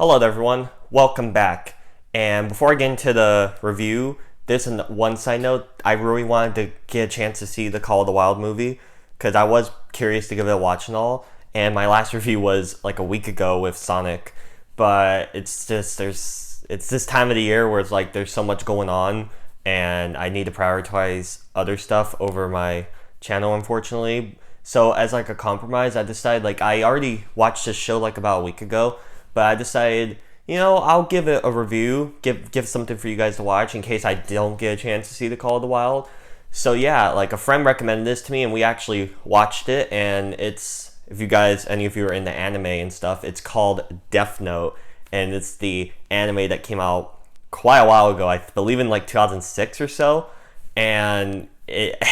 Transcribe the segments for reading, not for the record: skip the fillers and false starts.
Hello there, everyone. Welcome back. And before I get into the review, there's one side note. I really wanted to get a chance to see the Call of the Wild movie because I was curious to give it a watch and all. And my last review was like a week ago with Sonic, but it's this time of the year where it's like there's so much going on, and I need to prioritize other stuff over my channel, unfortunately. So as like a compromise, I decided like I already watched this show like about a week ago, but I decided, I'll give it a review, give something for you guys to watch in case I don't get a chance to see the Call of the Wild. So yeah, like a friend recommended this to me, and we actually watched it. And it's, if you guys, any of you are into anime and stuff, it's called Death Note, and it's the anime that came out quite a while ago. I believe in like 2006 or so, and it,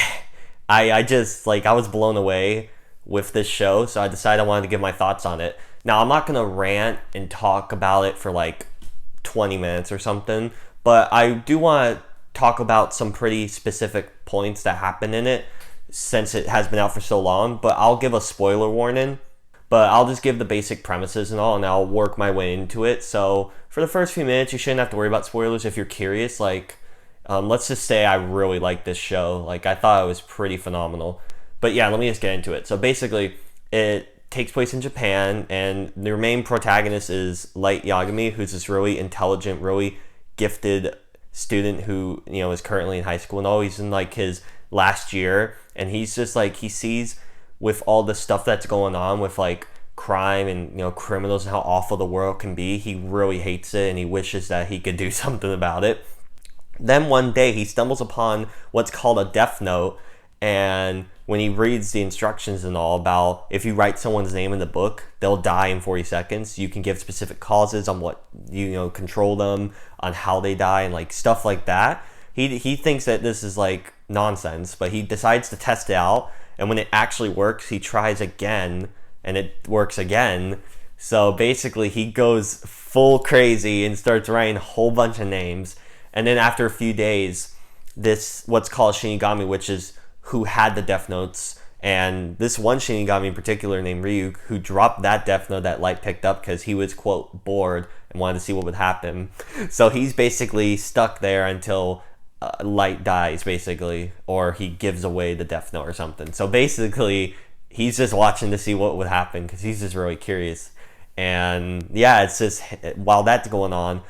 I just like I was blown away with this show, so I decided I wanted to give my thoughts on it. Now, I'm not going to rant and talk about it for like 20 minutes or something, but I do want to talk about some pretty specific points that happen in it since it has been out for so long. But I'll give a spoiler warning, but I'll just give the basic premises and all, and I'll work my way into it. So for the first few minutes, you shouldn't have to worry about spoilers if you're curious. Let's just say I really like this show. Like, I thought it was pretty phenomenal. But yeah, let me just get into it. So basically, it takes place in Japan, and their main protagonist is Light Yagami, who's this really intelligent, really gifted student who, is currently in high school and always in like his last year. And he's just like, he sees with all the stuff that's going on with like crime and, criminals and how awful the world can be, he really hates it and he wishes that he could do something about it. Then one day he stumbles upon what's called a death note, and when he reads the instructions and all about if you write someone's name in the book, they'll die in 40 seconds. You can give specific causes on what, control them, on how they die, and like stuff like that. He thinks that this is like nonsense, but he decides to test it out. And when it actually works, he tries again, and it works again. So basically, he goes full crazy and starts writing a whole bunch of names. And then after a few days, this what's called Shinigami, which is who had the death notes, and this one Shinigami in particular named Ryuk, who dropped that death note that Light picked up because he was, quote, bored and wanted to see what would happen. So he's basically stuck there until Light dies, basically, or he gives away the death note or something. So basically, he's just watching to see what would happen because he's just really curious. And yeah, it's just, while that's going on,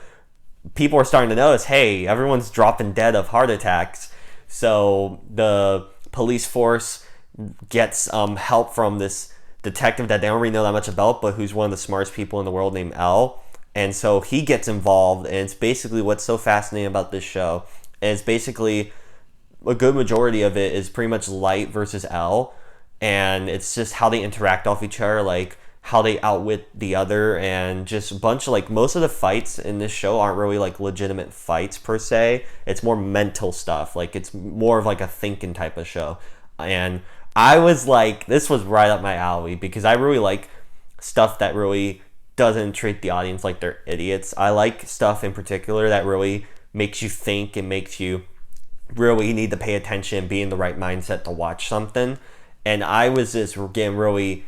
people are starting to notice, hey, everyone's dropping dead of heart attacks. So the police force gets help from this detective that they don't really know that much about, but who's one of the smartest people in the world, named L. And so he gets involved, and it's basically what's so fascinating about this show is basically a good majority of it is pretty much Light versus L, and it's just how they interact off each other, like how they outwit the other, and just a bunch of like, most of the fights in this show aren't really like legitimate fights per se. It's more mental stuff. Like, it's more of like a thinking type of show. And I was like, this was right up my alley because I really like stuff that really doesn't treat the audience like they're idiots. I like stuff in particular that really makes you think and makes you really need to pay attention and be in the right mindset to watch something. And I was really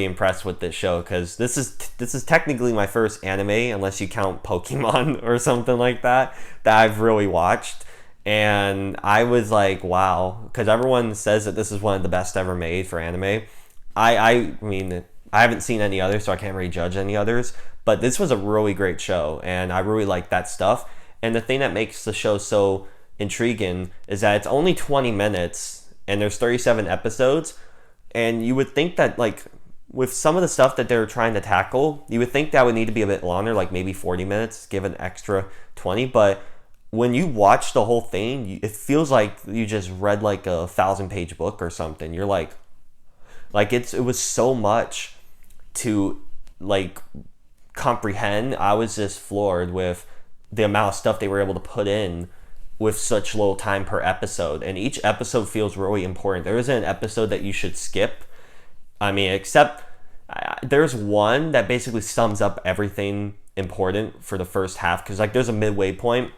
impressed with this show because this is technically my first anime, unless you count Pokemon or something like that I've really watched. And I was like, wow, because everyone says that this is one of the best ever made for anime. I mean, I haven't seen any others, so I can't really judge any others, but this was a really great show, and I really like that stuff. And the thing that makes the show so intriguing is that it's only 20 minutes, and there's 37 episodes. And you would think that, like, with some of the stuff that they're trying to tackle, you would think that would need to be a bit longer, like maybe 40 minutes, give an extra 20. But when you watch the whole thing, it feels like you just read like a 1,000-page book or something. You're like it was so much to like comprehend. I was just floored with the amount of stuff they were able to put in with such little time per episode, and each episode feels really important. There isn't an episode that you should skip. I mean, except there's one that basically sums up everything important for the first half, because like there's a midway point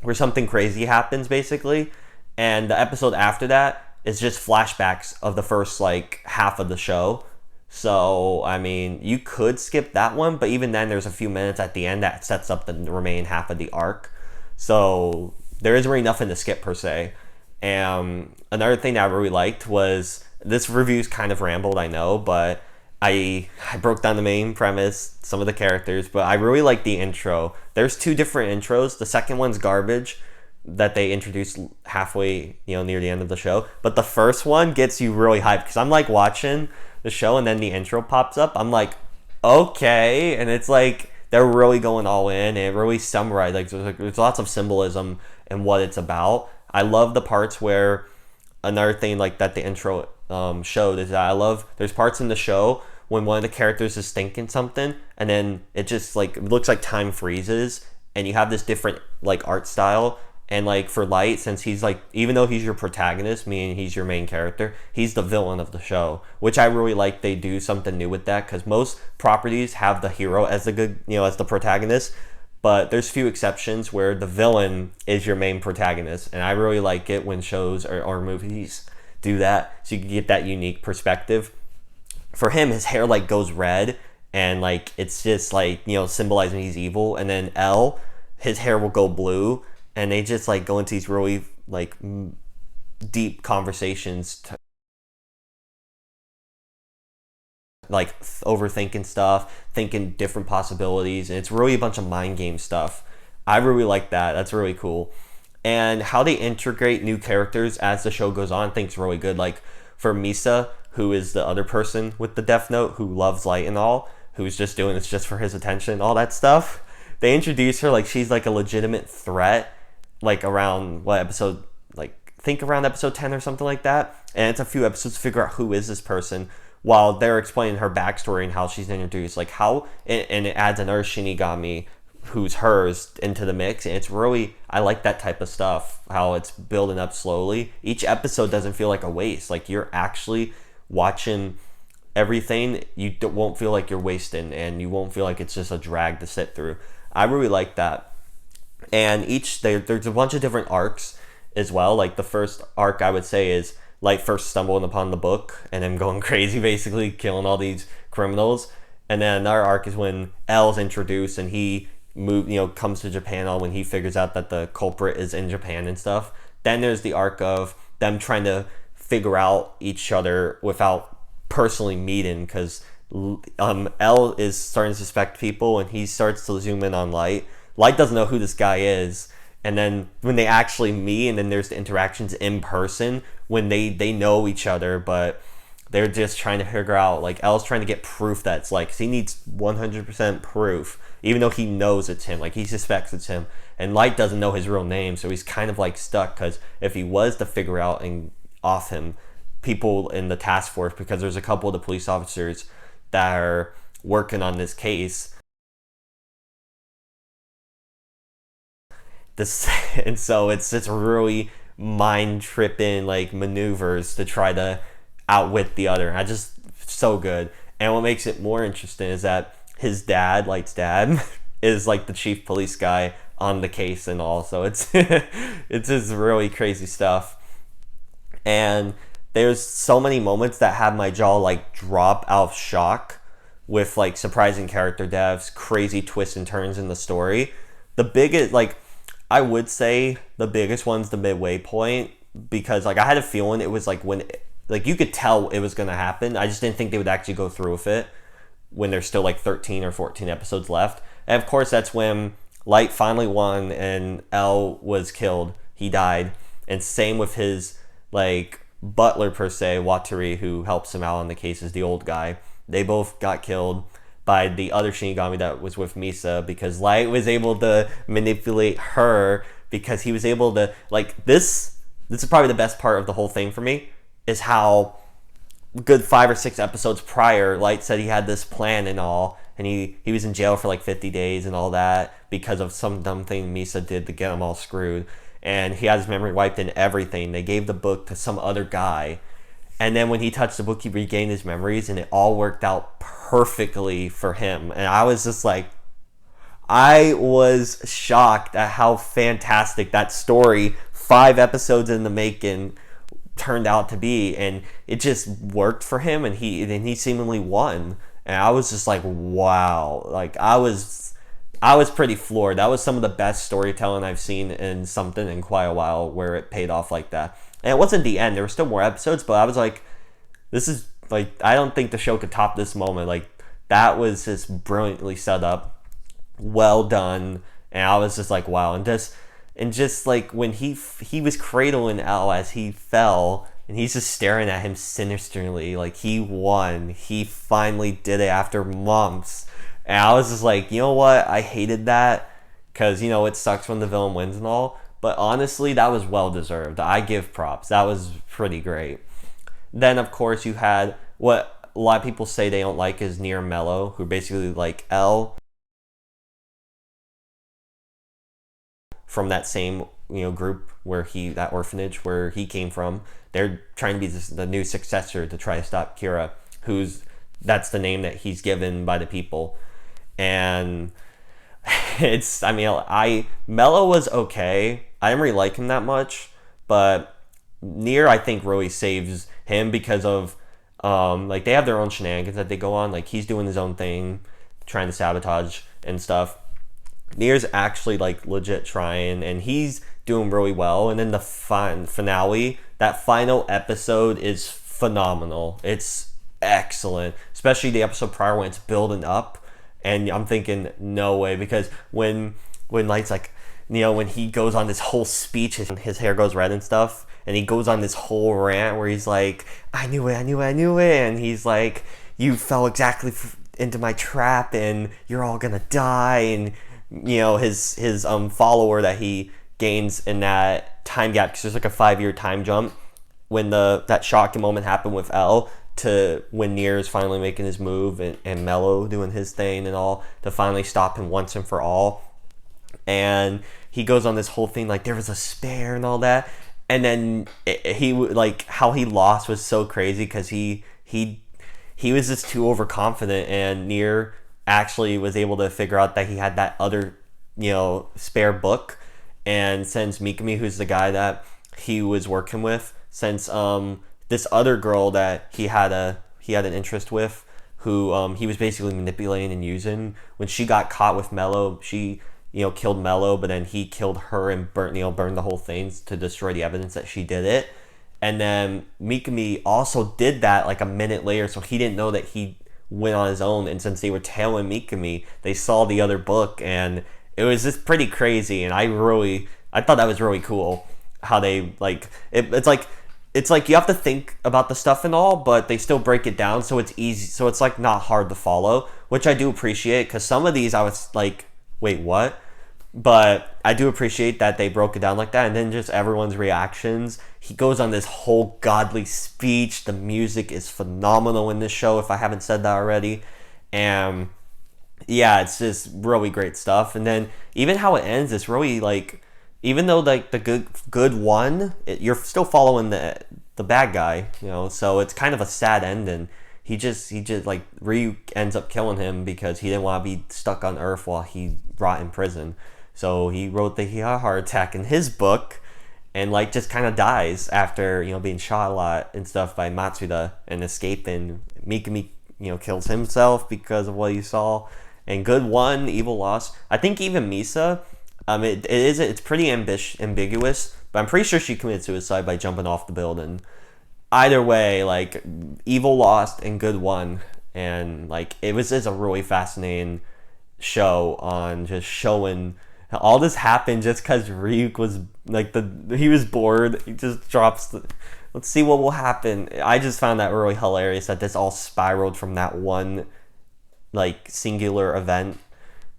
where something crazy happens basically, and the episode after that is just flashbacks of the first like half of the show, So, I mean, you could skip that one, but even then, there's a few minutes at the end that sets up the remaining half of the arc. So, there isn't really nothing to skip per se. And another thing that I really liked was this review's kind of rambled, I know, but I broke down the main premise, some of the characters, but I really like the intro. There's two different intros. The second one's garbage that they introduced halfway, near the end of the show. But the first one gets you really hyped because I'm like watching the show and then the intro pops up. I'm like, okay, and it's like they're really going all in. And it really summarizes there's lots of symbolism in what it's about. I love the parts where another thing like that the intro showed is that I love there's parts in the show when one of the characters is thinking something and then it just like it looks like time freezes and you have this different like art style. And like for Light, since he's like, even though he's your protagonist, meaning he's your main character, he's the villain of the show, which I really like. They do something new with that because most properties have the hero as the good, as the protagonist, but there's few exceptions where the villain is your main protagonist, and I really like it when shows or movies do that, so you can get that unique perspective. For him, his hair like goes red, and like it's just like symbolizing he's evil, and then L, his hair will go blue. And they just like go into these really like deep conversations, like overthinking stuff, thinking different possibilities, and it's really a bunch of mind game stuff. I really like that. That's really cool. And how they integrate new characters as the show goes on, I think is really good. Like for Misa, who is the other person with the Death Note, who loves Light and all, who's just doing this just for his attention, all that stuff. They introduce her like she's like a legitimate threat. Like around what episode, like think around episode 10 or something like that, and it's a few episodes to figure out who is this person while they're explaining her backstory and how she's introduced, like how and it adds another Shinigami who's hers into the mix, and it's really, I like that type of stuff, how it's building up slowly. Each episode doesn't feel like a waste, like you're actually watching everything. You won't feel like you're wasting, and you won't feel like it's just a drag to sit through. I really like that. And there's a bunch of different arcs as well. Like the first arc I would say is Light first stumbling upon the book and then going crazy, basically killing all these criminals. And then another arc is when L's introduced and he comes to Japan all when he figures out that the culprit is in Japan and stuff. Then there's the arc of them trying to figure out each other without personally meeting, because L is starting to suspect people and he starts to zoom in on Light. Light doesn't know who this guy is, and then when they actually meet, and then there's the interactions in person when they know each other, but they're just trying to figure out, like L's trying to get proof that it's like, 'cause he needs 100% proof, even though he knows it's him, like he suspects it's him, and Light doesn't know his real name, so he's kind of like stuck, because if he was to figure out and off him, people in the task force, because there's a couple of the police officers that are working on this case, and so it's really mind tripping like maneuvers to try to outwit the other. I just so good. And what makes it more interesting is that his dad, Light's dad, is like the chief police guy on the case and all. So it's it's just really crazy stuff. And there's so many moments that have my jaw like drop out of shock with like surprising character devs, crazy twists and turns in the story. The biggest I would say the biggest one's the midway point, because like I had a feeling it was like when like you could tell it was going to happen. I just didn't think they would actually go through with it when there's still like 13 or 14 episodes left. And of course that's when Light finally won and L was killed. He died. And same with his like butler per se, Watari, who helps him out on the case, is the old guy. They both got killed by the other Shinigami that was with Misa, because Light was able to manipulate her, because he was able to like this is probably the best part of the whole thing for me, is how good 5 or 6 episodes prior Light said he had this plan and all, and he was in jail for like 50 days and all that because of some dumb thing Misa did to get him all screwed, and he had his memory wiped and everything. They gave the book to some other guy, and then when he touched the book, he regained his memories, and it all worked out perfectly for him. And I was just like, I was shocked at how fantastic that story, 5 episodes in the making, turned out to be, and it just worked for him, and he seemingly won. And I was just like, wow, like I was pretty floored. That was some of the best storytelling I've seen in something in quite a while, where it paid off like that. And it wasn't the end. There were still more episodes, but I was like, this is like, I don't think the show could top this moment. Like, that was just brilliantly set up, well done, and I was just like, wow. And just like when he was cradling Al as he fell, and he's just staring at him sinisterly, like he won. He finally did it after months. And I was just like, you know what? I hated that, because, you know, it sucks when the villain wins and all. But honestly, that was well deserved. I give props. That was pretty great. Then, of course, you had what a lot of people say they don't like is Near Mello, who basically like L from that same, you know, group where that orphanage where he came from. They're trying to be the new successor to try to stop Kira, that's the name that he's given by the people. And Mello was okay. I didn't really like him that much, but Near, I think, really saves him because of like they have their own shenanigans that they go on. Like, he's doing his own thing, trying to sabotage and stuff. Near's actually like legit trying, and he's doing really well. And then the finale, that final episode is phenomenal. It's excellent, especially the episode prior when it's building up. And I'm thinking, no way, because when Light's like, you know, when he goes on this whole speech, his hair goes red and stuff, and he goes on this whole rant where he's like, I knew it, and he's like, you fell exactly into my trap, and you're all gonna die. And, you know, his follower that he gains in that time gap, because there's like a 5-year time jump when that shocking moment happened with L to when Near is finally making his move, and Mello doing his thing and all, to finally stop him once and for all. And he goes on this whole thing like there was a spare and all that, and then he like how he lost was so crazy, because he was just too overconfident, and Near actually was able to figure out that he had that other, you know, spare book, and since Mikami, who's the guy that he was working with, since this other girl that he had an interest with, who he was basically manipulating and using, when she got caught with Mello, she, you know, killed Mello, but then he killed her and burned the whole thing to destroy the evidence that she did it. And then Mikami also did that like a minute later, so he didn't know that he went on his own. And since they were tailing Mikami, they saw the other book, and it was just pretty crazy. And I thought that was really cool how they like it. It's like you have to think about the stuff and all, but they still break it down so it's easy, so it's like not hard to follow, which I do appreciate, because some of these I was like, wait, what? But I do appreciate that they broke it down like that. And then just everyone's reactions. He goes on this whole godly speech. The music is phenomenal in this show, if I haven't said that already. And yeah, it's just really great stuff. And then even how it ends is really like, even though like the good won, you're still following the bad guy, you know. So it's kind of a sad ending. He just like Ryu ends up killing him because he didn't want to be stuck on Earth while he rot in prison. So he wrote that he had a heart attack in his book, and like just kind of dies after, you know, being shot a lot and stuff by Matsuda and escaping. Mikami, you know, kills himself because of what he saw. And good won, evil lost. I think even Misa, it's pretty ambiguous, but I'm pretty sure she committed suicide by jumping off the building. Either way, like, evil lost and good won. And like it was just a really fascinating show on just showing all this happened just because Ryuk was like he was bored. He just drops let's see what will happen. I just found that really hilarious that this all spiraled from that one like singular event.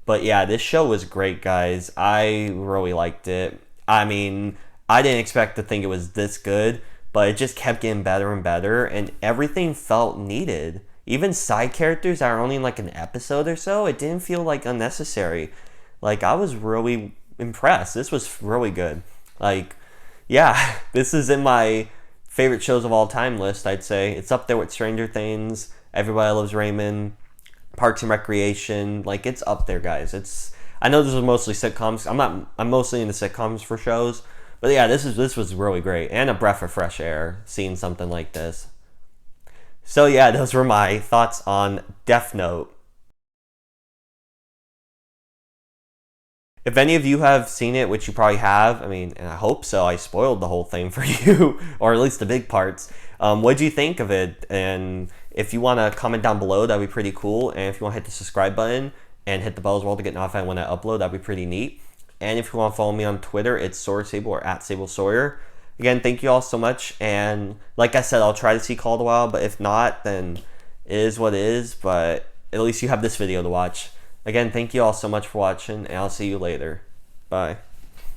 But yeah, this show was great, guys. I really liked it. I mean, I didn't expect to think it was this good, but it just kept getting better and better, and everything felt needed. Even side characters that are only in like an episode or so, it didn't feel like unnecessary. Like, I was really impressed. This was really good. Like, yeah, this is in my favorite shows of all time list, I'd say. It's up there with Stranger Things, Everybody Loves Raymond, Parks and Recreation. Like, it's up there, guys. I know this is mostly sitcoms. I'm mostly into sitcoms for shows, But yeah, this was really great and a breath of fresh air seeing something like this. So yeah, those were my thoughts on Death Note. If any of you have seen it, which you probably have, I mean, and I hope so, I spoiled the whole thing for you, or at least the big parts. What do you think of it? And if you want to comment down below, that'd be pretty cool. And if you want to hit the subscribe button and hit the bell as well to get notified when I upload, that'd be pretty neat. And if you want to follow me on Twitter, it's SoraSable or at Sable Sawyer. Again, thank you all so much. And like I said, I'll try to see Call of the Wild, but if not, then it is what it is. But at least you have this video to watch. Again, thank you all so much for watching, and I'll see you later. Bye.